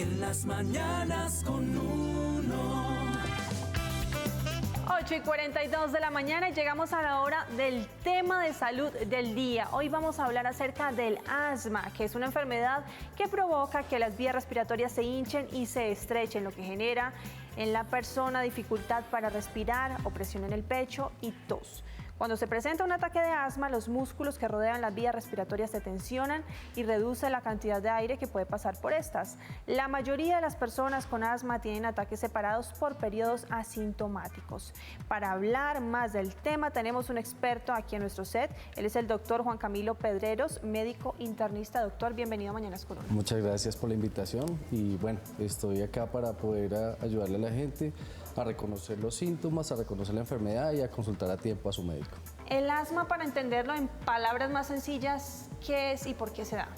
En las mañanas con uno. 8:42 de la mañana y llegamos a la hora del tema de salud del día. Hoy vamos a hablar acerca del asma, que es una enfermedad que provoca que las vías respiratorias se hinchen y se estrechen, lo que genera en la persona dificultad para respirar, opresión en el pecho y tos. Cuando se presenta un ataque de asma, los músculos que rodean las vías respiratorias se tensionan y reduce la cantidad de aire que puede pasar por estas. La mayoría de las personas con asma tienen ataques separados por periodos asintomáticos. Para hablar más del tema, tenemos un experto aquí en nuestro set. Él es el doctor Juan Camilo Pedreros, médico internista. Doctor, bienvenido a Mañanas con Uno. Muchas gracias por la invitación y bueno, estoy acá para poder ayudarle a la gente a reconocer los síntomas, a reconocer la enfermedad y a consultar a tiempo a su médico. El asma, para entenderlo en palabras más sencillas, ¿qué es y por qué se da?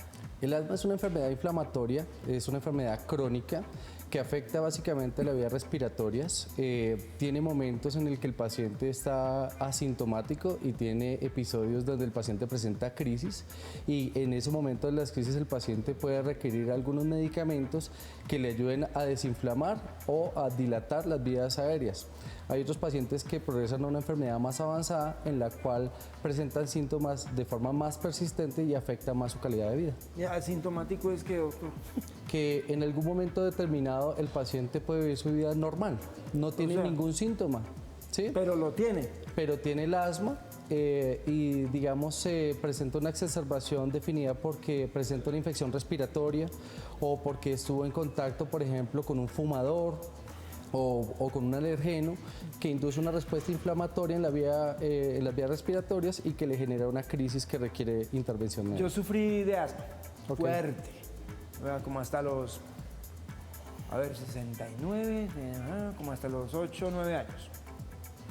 El asma es una enfermedad inflamatoria, es una enfermedad crónica que afecta básicamente las vías respiratorias. Tiene momentos en el que el paciente está asintomático y tiene episodios donde el paciente presenta crisis, y en ese momento de las crisis el paciente puede requerir algunos medicamentos que le ayuden a desinflamar o a dilatar las vías aéreas. Hay otros pacientes que progresan a una enfermedad más avanzada en la cual presentan síntomas de forma más persistente y afecta más su calidad de vida. ¿Y asintomático es qué, doctor? Que en algún momento determinado el paciente puede vivir su vida normal, no tiene ningún síntoma, ¿sí? Pero lo tiene. Pero tiene el asma y digamos se presenta una exacerbación definida porque presenta una infección respiratoria o porque estuvo en contacto, por ejemplo, con un fumador o con un alergeno que induce una respuesta inflamatoria en las vías respiratorias y que le genera una crisis que requiere intervención médica. Yo sufrí de asma, fuerte. Como hasta los, 69, como hasta los 8 o 9 años.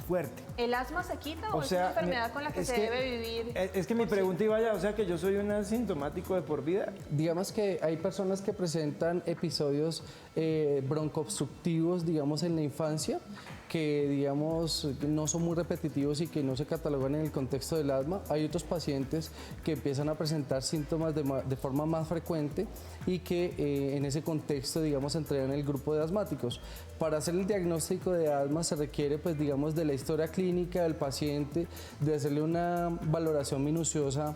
Fuerte. ¿El asma se quita o es una enfermedad con la que se debe vivir? Es que mi pregunta iba allá, o sea que yo soy un asintomático de por vida. Digamos que hay personas que presentan episodios broncoobstructivos, digamos, en la infancia, que digamos no son muy repetitivos y que no se catalogan en el contexto del asma. Hay otros pacientes que empiezan a presentar síntomas de forma más frecuente y que en ese contexto, digamos, entrarían en el grupo de asmáticos. Para hacer el diagnóstico de asma se requiere, pues, digamos, de la historia clínica del paciente, de hacerle una valoración minuciosa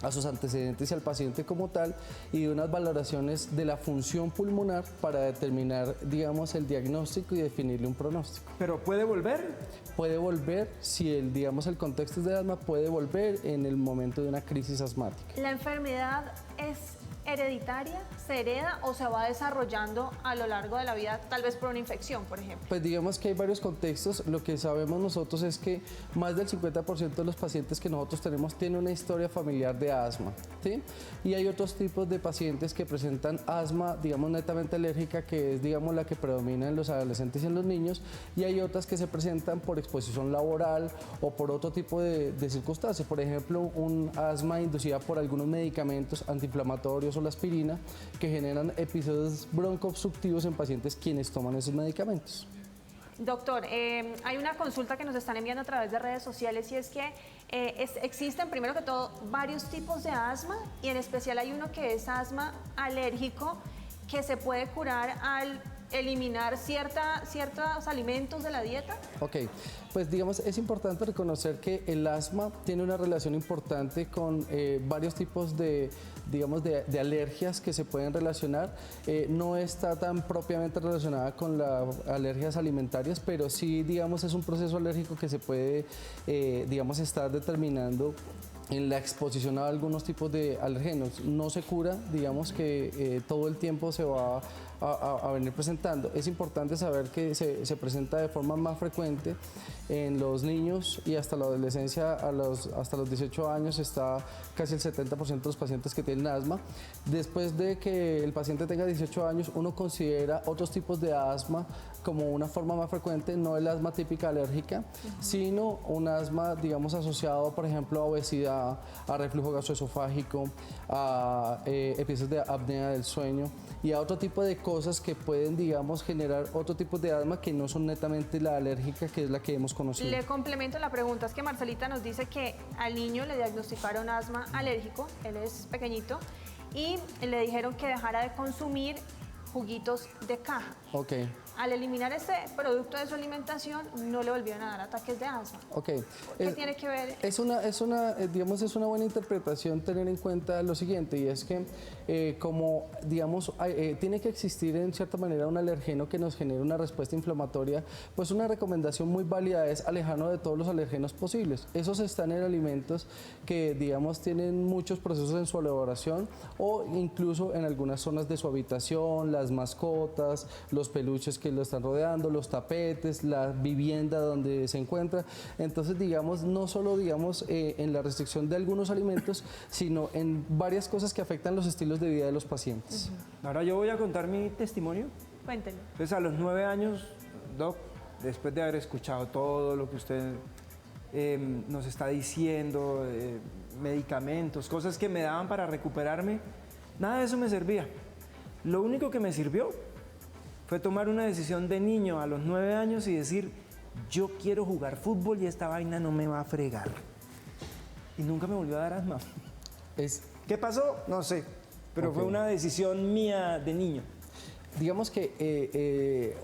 a sus antecedentes y al paciente como tal, y de unas valoraciones de la función pulmonar para determinar, digamos, el diagnóstico y definirle un pronóstico. ¿Pero puede volver? Puede volver, si el contexto es de asma, puede volver en el momento de una crisis asmática. ¿La enfermedad es hereditaria, se hereda o se va desarrollando a lo largo de la vida, tal vez por una infección, por ejemplo? Pues digamos que hay varios contextos. Lo que sabemos nosotros es que más del 50% de los pacientes que nosotros tenemos tienen una historia familiar de asma, ¿sí? Y hay otros tipos de pacientes que presentan asma, digamos, netamente alérgica, que es, digamos, la que predomina en los adolescentes y en los niños, y hay otras que se presentan por exposición laboral o por otro tipo de circunstancias. Por ejemplo, un asma inducida por algunos medicamentos antiinflamatorios o la aspirina, que generan episodios broncoobstructivos en pacientes quienes toman esos medicamentos. Doctor, hay una consulta que nos están enviando a través de redes sociales y es que existen, primero que todo, varios tipos de asma y en especial hay uno que es asma alérgico que se puede curar al eliminar ciertos alimentos de la dieta. Ok, pues digamos, es importante reconocer que el asma tiene una relación importante con varios tipos de alergias que se pueden relacionar. No está tan propiamente relacionada con las alergias alimentarias, pero sí, digamos, es un proceso alérgico que se puede, estar determinando en la exposición a algunos tipos de alérgenos. No se cura, digamos que todo el tiempo se va a venir presentando. Es importante saber que se presenta de forma más frecuente en los niños y hasta la adolescencia, hasta los 18 años está casi el 70% de los pacientes que tienen asma. Después de que el paciente tenga 18 años, uno considera otros tipos de asma como una forma más frecuente, no el asma típica alérgica, sino un asma, digamos, asociado, por ejemplo, a obesidad, a reflujo gastroesofágico, a episodios de apnea del sueño y a otro tipo de cosas que pueden, digamos, generar otro tipo de asma que no son netamente la alérgica, que es la que hemos conocido. Le complemento la pregunta, es que Marcelita nos dice que al niño le diagnosticaron asma alérgico, él es pequeñito, y le dijeron que dejara de consumir juguitos de caja. Ok. Al eliminar ese producto de su alimentación, no le volvieron a dar ataques de asma. Ok. ¿Qué tiene que ver? Digamos, es una buena interpretación tener en cuenta lo siguiente, y es que como, digamos, tiene que existir en cierta manera un alergeno que nos genere una respuesta inflamatoria, pues una recomendación muy válida es alejarnos de todos los alergenos posibles. Esos están en alimentos que, digamos, tienen muchos procesos en su elaboración o incluso en algunas zonas de su habitación, las mascotas, los peluches que lo están rodeando, los tapetes, la vivienda donde se encuentra. Entonces, digamos, no solo, digamos, en la restricción de algunos alimentos, sino en varias cosas que afectan los estilos de vida de los pacientes. Ahora yo voy a contar mi testimonio. Cuéntenlo. Entonces, a los 9 años, Doc, después de haber escuchado todo lo que usted nos está diciendo, medicamentos, cosas que me daban para recuperarme, nada de eso me servía. Lo único que me sirvió fue tomar una decisión de niño a los 9 años y decir, yo quiero jugar fútbol y esta vaina no me va a fregar. Y nunca me volvió a dar asma. ¿Qué pasó? No sé, pero fue una decisión mía de niño. Digamos que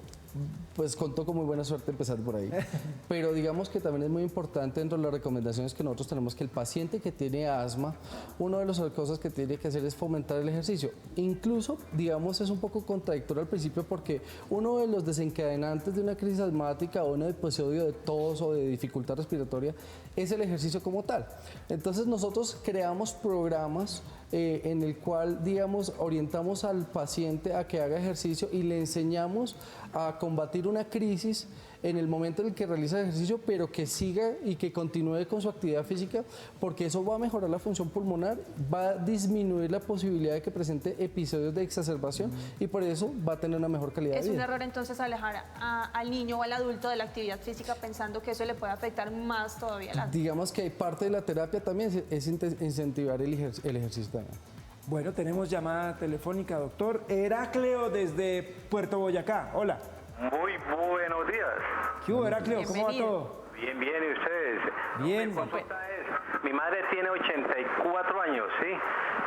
pues contó con muy buena suerte empezar por ahí. Pero digamos que también es muy importante dentro de las recomendaciones que nosotros tenemos que el paciente que tiene asma, una de las cosas que tiene que hacer es fomentar el ejercicio. Incluso, digamos, es un poco contradictorio al principio porque uno de los desencadenantes de una crisis asmática o un episodio de tos o de dificultad respiratoria es el ejercicio como tal. Entonces nosotros creamos programas en el cual, digamos, orientamos al paciente a que haga ejercicio y le enseñamos a combatir una crisis en el momento en el que realiza ejercicio, pero que siga y que continúe con su actividad física, porque eso va a mejorar la función pulmonar, va a disminuir la posibilidad de que presente episodios de exacerbación y por eso va a tener una mejor calidad de vida. Es un error entonces alejar al niño o al adulto de la actividad física pensando que eso le puede afectar más todavía la asma. Digamos que parte de la terapia también es incentivar el ejercicio también. Bueno, tenemos llamada telefónica, doctor. Heracleo desde Puerto Boyacá. Hola. Muy buenos días. ¿Qué hubo, Heracleo? ¿Cómo va Bienvenido. todo? Bien, bien, ¿y ustedes? Bien. Mi consulta es, mi madre tiene 84 años, ¿sí?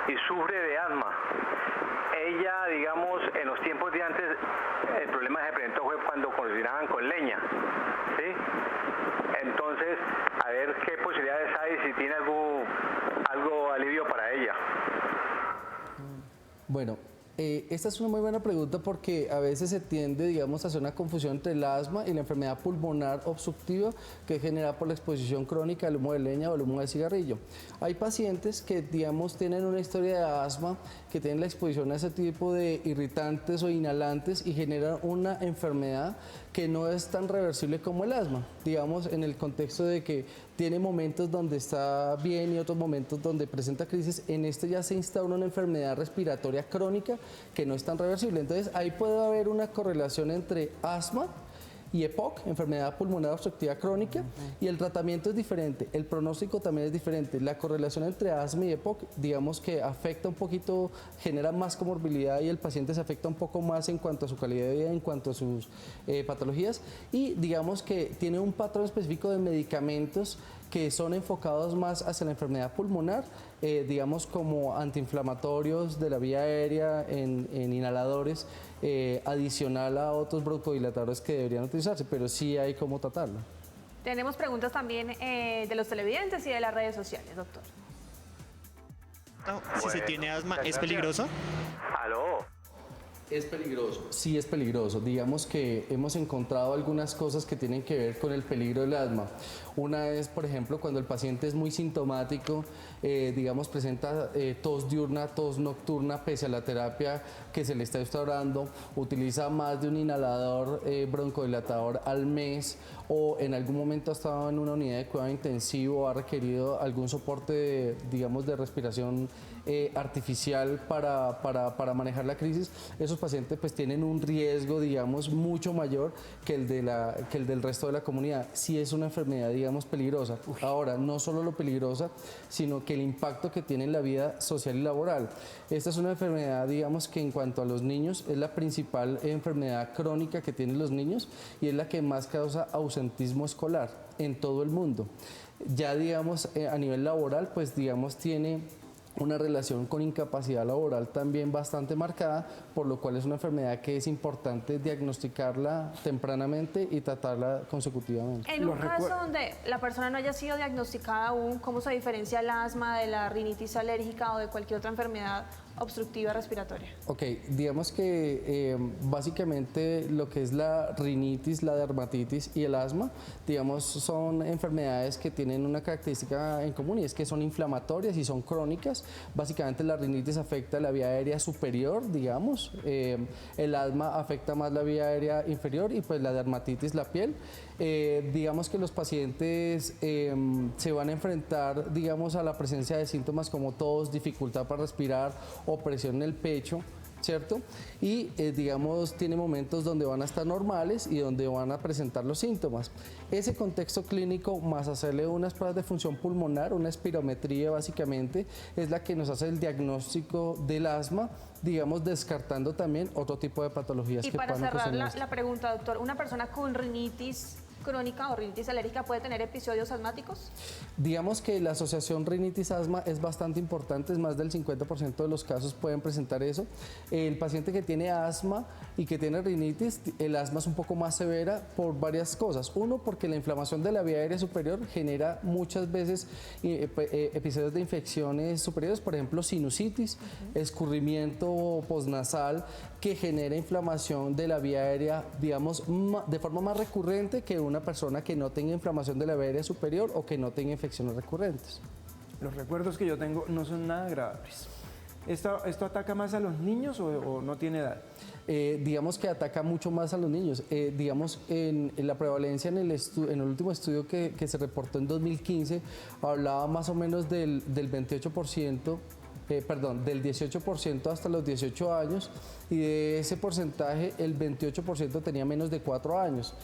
Y sufre de asma. Ella, digamos, en los tiempos de antes, el problema que se presentó fue cuando cocinaban con leña, ¿sí? Entonces, a ver qué posibilidades hay, si tiene algo alivio para ella. Bueno, esta es una muy buena pregunta porque a veces se tiende, digamos, a hacer una confusión entre el asma y la enfermedad pulmonar obstructiva que es generada por la exposición crónica al humo de leña o al humo de cigarrillo. Hay pacientes que, digamos, tienen una historia de asma, que tienen la exposición a ese tipo de irritantes o inhalantes y generan una enfermedad que no es tan reversible como el asma, digamos, en el contexto de que tiene momentos donde está bien y otros momentos donde presenta crisis. En este ya se instaura una enfermedad respiratoria crónica que no es tan reversible. Entonces ahí puede haber una correlación entre asma y EPOC, enfermedad pulmonar obstructiva crónica, y el tratamiento es diferente, el pronóstico también es diferente. La correlación entre asma y EPOC, digamos que afecta un poquito, genera más comorbilidad y el paciente se afecta un poco más en cuanto a su calidad de vida, en cuanto a sus patologías, y digamos que tiene un patrón específico de medicamentos que son enfocados más hacia la enfermedad pulmonar, digamos como antiinflamatorios de la vía aérea en inhaladores, adicional a otros broncodilatadores que deberían utilizarse, pero sí hay cómo tratarlo. Tenemos preguntas también de los televidentes y de las redes sociales, doctor. Si se tiene asma, ¿es peligroso? ¿Aló? ¿Es peligroso? Sí, es peligroso. Digamos que hemos encontrado algunas cosas que tienen que ver con el peligro del asma. Una es, por ejemplo, cuando el paciente es muy sintomático, digamos, presenta tos diurna, tos nocturna, pese a la terapia que se le está instaurando, utiliza más de un inhalador broncodilatador al mes o en algún momento ha estado en una unidad de cuidado intensivo, ha requerido algún soporte, digamos, de respiración artificial para manejar la crisis, esos pacientes pues tienen un riesgo, digamos, mucho mayor que el del resto de la comunidad. Sí es una enfermedad, digamos, peligrosa. Ahora, no solo lo peligrosa, sino que el impacto que tiene en la vida social y laboral. Esta es una enfermedad, digamos, que en cuanto a los niños es la principal enfermedad crónica que tienen los niños y es la que más causa ausentismo escolar en todo el mundo. Ya, digamos, a nivel laboral, pues, digamos, tiene una relación con incapacidad laboral también bastante marcada, por lo cual es una enfermedad que es importante diagnosticarla tempranamente y tratarla consecutivamente. En un caso donde la persona no haya sido diagnosticada aún, ¿cómo se diferencia el asma de la rinitis alérgica o de cualquier otra enfermedad obstructiva respiratoria? Ok, digamos que básicamente lo que es la rinitis, la dermatitis y el asma, digamos, son enfermedades que tienen una característica en común y es que son inflamatorias y son crónicas. Básicamente la rinitis afecta la vía aérea superior, digamos, el asma afecta más la vía aérea inferior y pues la dermatitis la piel. Digamos que los pacientes se van a enfrentar, digamos, a la presencia de síntomas como tos, dificultad para respirar o presión en el pecho, ¿cierto? Y digamos, tiene momentos donde van a estar normales y donde van a presentar los síntomas. Ese contexto clínico, más hacerle unas pruebas de función pulmonar, una espirometría básicamente, es la que nos hace el diagnóstico del asma, digamos, descartando también otro tipo de patologías Y que para puedan cerrar ocasionar la pregunta, doctor, ¿una persona con rinitis crónica o rinitis alérgica puede tener episodios asmáticos? Digamos que la asociación rinitis-asma es bastante importante, es más del 50% de los casos pueden presentar eso. El paciente que tiene asma y que tiene rinitis, el asma es un poco más severa por varias cosas. Uno, porque la inflamación de la vía aérea superior genera muchas veces episodios de infecciones superiores, por ejemplo, sinusitis, escurrimiento postnasal, que genera inflamación de la vía aérea, digamos, de forma más recurrente que una persona que no tenga inflamación de la vía aérea superior o que no tenga infecciones recurrentes. Los recuerdos que yo tengo no son nada agradables. ¿Esto ataca más a los niños o no tiene edad? Digamos que ataca mucho más a los niños. Digamos, en la prevalencia en el último estudio que se reportó en 2015, hablaba más o menos del 28%, del 18% hasta los 18 años, y de ese porcentaje el 28% tenía menos de 4 años.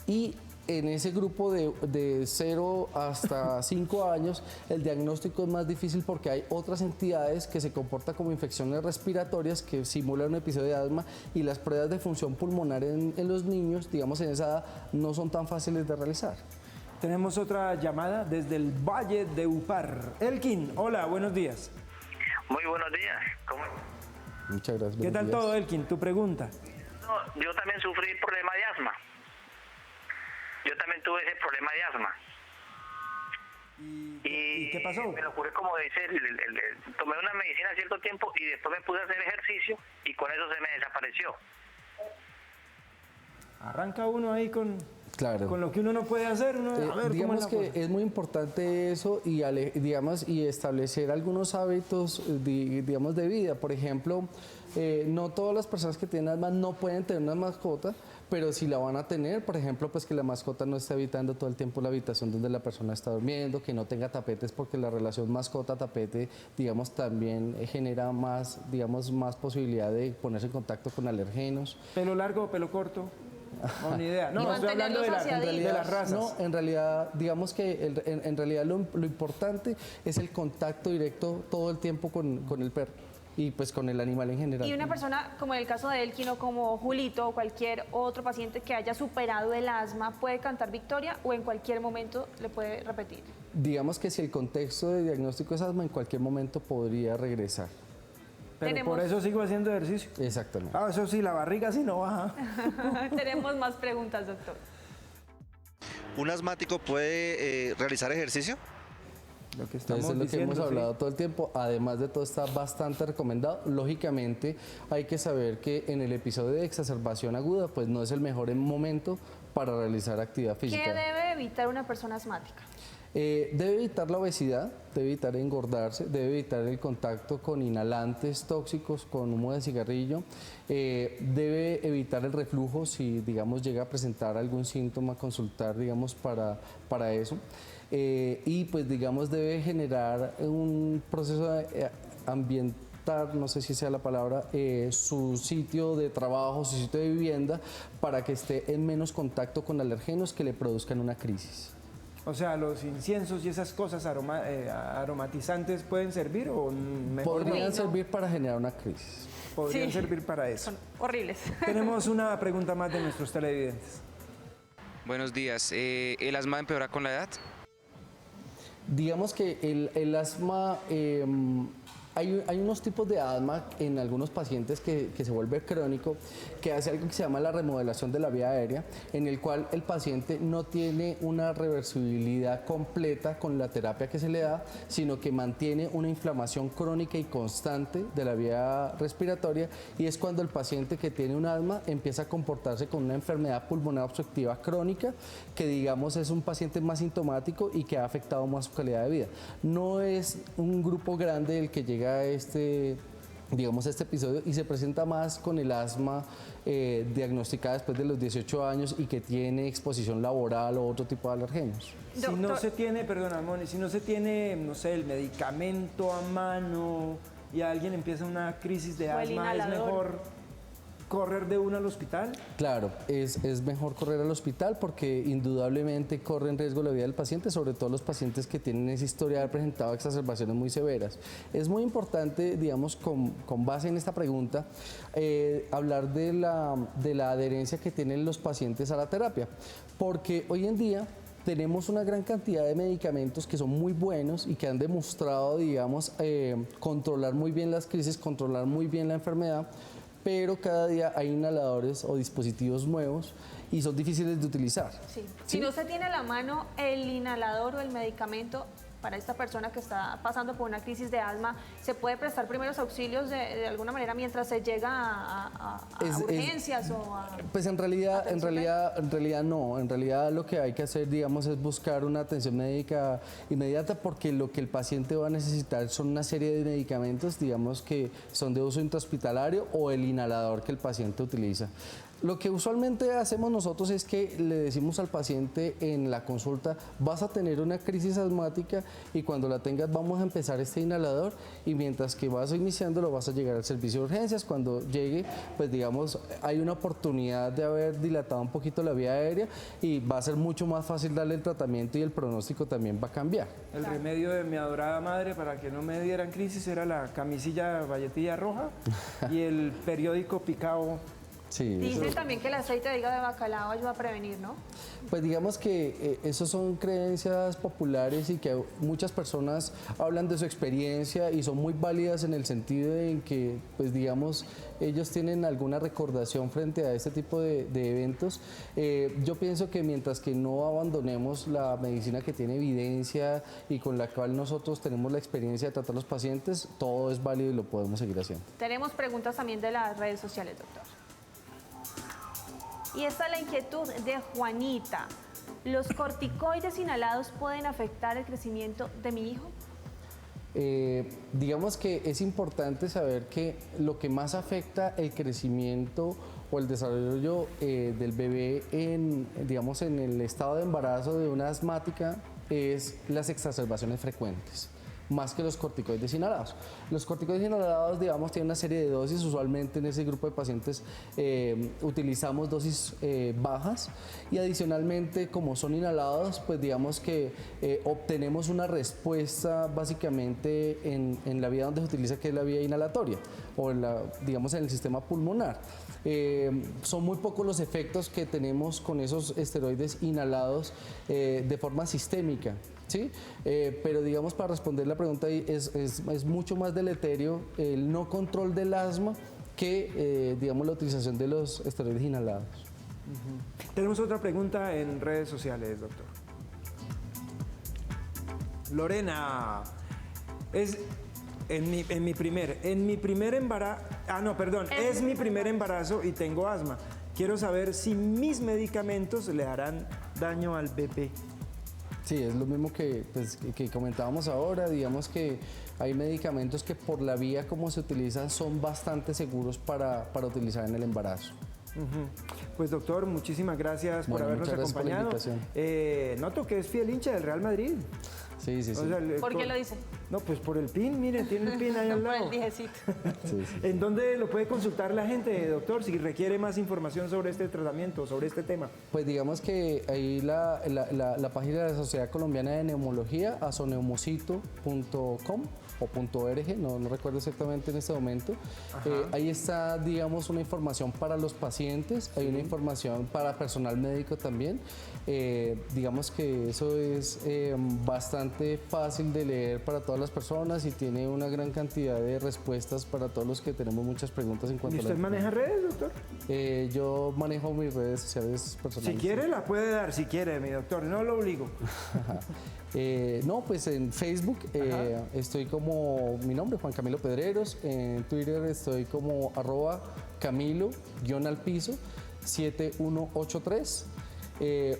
Y en ese grupo de 0 hasta 5 años, el diagnóstico es más difícil porque hay otras entidades que se comportan como infecciones respiratorias que simulan un episodio de asma, y las pruebas de función pulmonar en los niños, digamos en esa edad, no son tan fáciles de realizar. Tenemos otra llamada desde el Valle de Upar. Elkin, hola, buenos días. Muy buenos días. ¿Cómo? Muchas gracias. ¿Qué tal buenos días. todo, Elkin? Tu pregunta. No, yo también sufrí problema de asma. Yo también tuve ese problema de asma. ¿Y qué pasó? Me lo curé, como dice, tomé una medicina cierto tiempo y después me puse a hacer ejercicio y con eso se me desapareció. Arranca uno ahí con lo que uno no puede hacer. A ver, digamos que es muy importante eso y establecer algunos hábitos, digamos, de vida. Por ejemplo, no todas las personas que tienen asma no pueden tener una mascota, pero si la van a tener, por ejemplo, pues que la mascota no esté habitando todo el tiempo la habitación donde la persona está durmiendo, que no tenga tapetes, porque la relación mascota-tapete, digamos, también genera más, digamos, más posibilidad de ponerse en contacto con alergenos. ¿Pelo largo o pelo corto? No, ni idea. No, Y estoy hablando de mantenerlos las razas. No, en realidad, digamos que en realidad lo importante es el contacto directo todo el tiempo con el perro y pues con el animal en general. Y una persona como en el caso de Elkin o como Julito o cualquier otro paciente que haya superado el asma, ¿puede cantar victoria o en cualquier momento le puede repetir? Digamos que si el contexto de diagnóstico es asma, en cualquier momento podría regresar. Pero por eso sigo haciendo ejercicio. Exactamente. Eso sí, la barriga sí no baja. Tenemos más preguntas, doctor. ¿Un asmático puede realizar ejercicio? Lo que estamos Entonces es lo que diciendo, hemos hablado todo el tiempo. Además de todo, está bastante recomendado. Lógicamente, hay que saber que en el episodio de exacerbación aguda, pues no es el mejor momento para realizar actividad física. ¿Qué debe evitar una persona asmática? Debe evitar la obesidad, debe evitar engordarse, debe evitar el contacto con inhalantes tóxicos, con humo de cigarrillo, debe evitar el reflujo si, digamos, llega a presentar algún síntoma, consultar, digamos, para eso. Y pues, digamos, debe generar un proceso ambiental, no sé si sea la palabra, su sitio de trabajo, su sitio de vivienda, para que esté en menos contacto con alergenos que le produzcan una crisis. O sea, ¿los inciensos y esas cosas aromatizantes pueden servir o mejor Podrían no? servir para generar una crisis. Podrían servir para eso. Son horribles. Tenemos una pregunta más de nuestros televidentes. Buenos días. ¿El asma empeora con la edad? Digamos que el asma Hay unos tipos de asma en algunos pacientes que se vuelve crónico, que hace algo que se llama la remodelación de la vía aérea, en el cual el paciente no tiene una reversibilidad completa con la terapia que se le da, sino que mantiene una inflamación crónica y constante de la vía respiratoria, y es cuando el paciente que tiene un asma empieza a comportarse con una enfermedad pulmonar obstructiva crónica, que digamos es un paciente más sintomático y que ha afectado más su calidad de vida. No es un grupo grande el que llega a este episodio, y se presenta más con el asma diagnosticada después de los 18 años y que tiene exposición laboral o otro tipo de alergenos. Si no se tiene, perdona, Moni, si no se tiene, no sé, el medicamento a mano y alguien empieza una crisis de asma, ¿es mejor correr de una al hospital? Claro, es mejor correr al hospital porque indudablemente corre en riesgo la vida del paciente, sobre todo los pacientes que tienen esa historia de haber presentado exacerbaciones muy severas. Es muy importante, digamos, con base en esta pregunta, hablar de la adherencia que tienen los pacientes a la terapia, porque hoy en día tenemos una gran cantidad de medicamentos que son muy buenos y que han demostrado, digamos, controlar muy bien las crisis, controlar muy bien la enfermedad, pero cada día hay inhaladores o dispositivos nuevos y son difíciles de utilizar. Sí. Si no se tiene a la mano el inhalador o el medicamento para esta persona que está pasando por una crisis de asma, ¿se puede prestar primeros auxilios de alguna manera mientras se llega a urgencias o a...? Pues en realidad no. En realidad lo que hay que hacer, digamos, es buscar una atención médica inmediata, porque lo que el paciente va a necesitar son una serie de medicamentos, digamos, que son de uso intrahospitalario, o el inhalador que el paciente utiliza. Lo que usualmente hacemos nosotros es que le decimos al paciente en la consulta: vas a tener una crisis asmática y cuando la tengas vamos a empezar este inhalador, y mientras que vas iniciándolo vas a llegar al servicio de urgencias. Cuando llegue, pues digamos, hay una oportunidad de haber dilatado un poquito la vía aérea y va a ser mucho más fácil darle el tratamiento, y el pronóstico también va a cambiar. El remedio de mi adorada madre para que no me dieran crisis era la camisilla valletilla roja y el periódico picado. Sí, dicen también que el aceite de hígado de bacalao ayuda a prevenir, ¿no? Pues digamos que esos son creencias populares y que muchas personas hablan de su experiencia y son muy válidas en el sentido en que, pues digamos, ellos tienen alguna recordación frente a este tipo de eventos. Yo pienso que mientras que no abandonemos la medicina que tiene evidencia y con la cual nosotros tenemos la experiencia de tratar a los pacientes, todo es válido y lo podemos seguir haciendo. Tenemos preguntas también de las redes sociales, doctor. Y esta es la inquietud de Juanita. ¿Los corticoides inhalados pueden afectar el crecimiento de mi hijo? Digamos que es importante saber que lo que más afecta el crecimiento o el desarrollo del bebé digamos, en el estado de embarazo de una asmática es las exacerbaciones frecuentes, más que los corticoides inhalados. Los corticoides inhalados, digamos, tienen una serie de dosis. Usualmente en ese grupo de pacientes utilizamos dosis bajas, y adicionalmente, como son inhalados, pues digamos que obtenemos una respuesta básicamente en la vía donde se utiliza, que es la vía inhalatoria, o digamos en el sistema pulmonar. Son muy pocos los efectos que tenemos con esos esteroides inhalados de forma sistémica, ¿sí? Pero digamos, para responder la pregunta, es mucho más deleterio el no control del asma que digamos la utilización de los esteroides inhalados. Tenemos otra pregunta en redes sociales, doctor. Lorena, es en mi primer embarazo, es mi primer embarazo y tengo asma. Quiero saber si mis medicamentos le harán daño al bebé. Sí, es lo mismo que comentábamos ahora. Digamos que hay medicamentos que por la vía como se utilizan son bastante seguros para utilizar en el embarazo. Pues doctor, muchísimas gracias por habernos acompañado. Noto que es fiel hincha del Real Madrid. Sí. O sea, ¿Por qué lo dice? No, pues por el pin, mire, tiene el pin ahí al lado. Por el dijecito. Sí. ¿En dónde lo puede consultar la gente, doctor, si requiere más información sobre este tratamiento, sobre este tema? Pues digamos que ahí la página de la Sociedad Colombiana de Neumología, asoneumocito.com o .org, no recuerdo exactamente en este momento. Ahí está, digamos, una información para los pacientes, hay una información para personal médico también. Digamos que eso es bastante fácil de leer para todas todas las personas y tiene una gran cantidad de respuestas para todos los que tenemos muchas preguntas en ¿Y cuanto a usted maneja redes, doctor? Yo manejo mis redes sociales personales. Si quiere, la puede dar, si quiere, mi doctor, no lo obligo. No, pues en Facebook estoy como mi nombre, Juan Camilo Pedreros. En Twitter estoy como @Camilo_7183.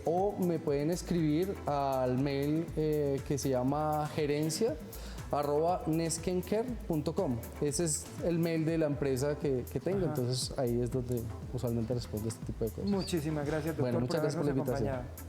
O me pueden escribir al mail que se llama gerencia@neskencare.com. Ese es el mail de la empresa que tengo, entonces ahí es donde usualmente respondo este tipo de cosas. Muchísimas gracias, doctor, Bueno, muchas por gracias por la habernos invitación. acompañado.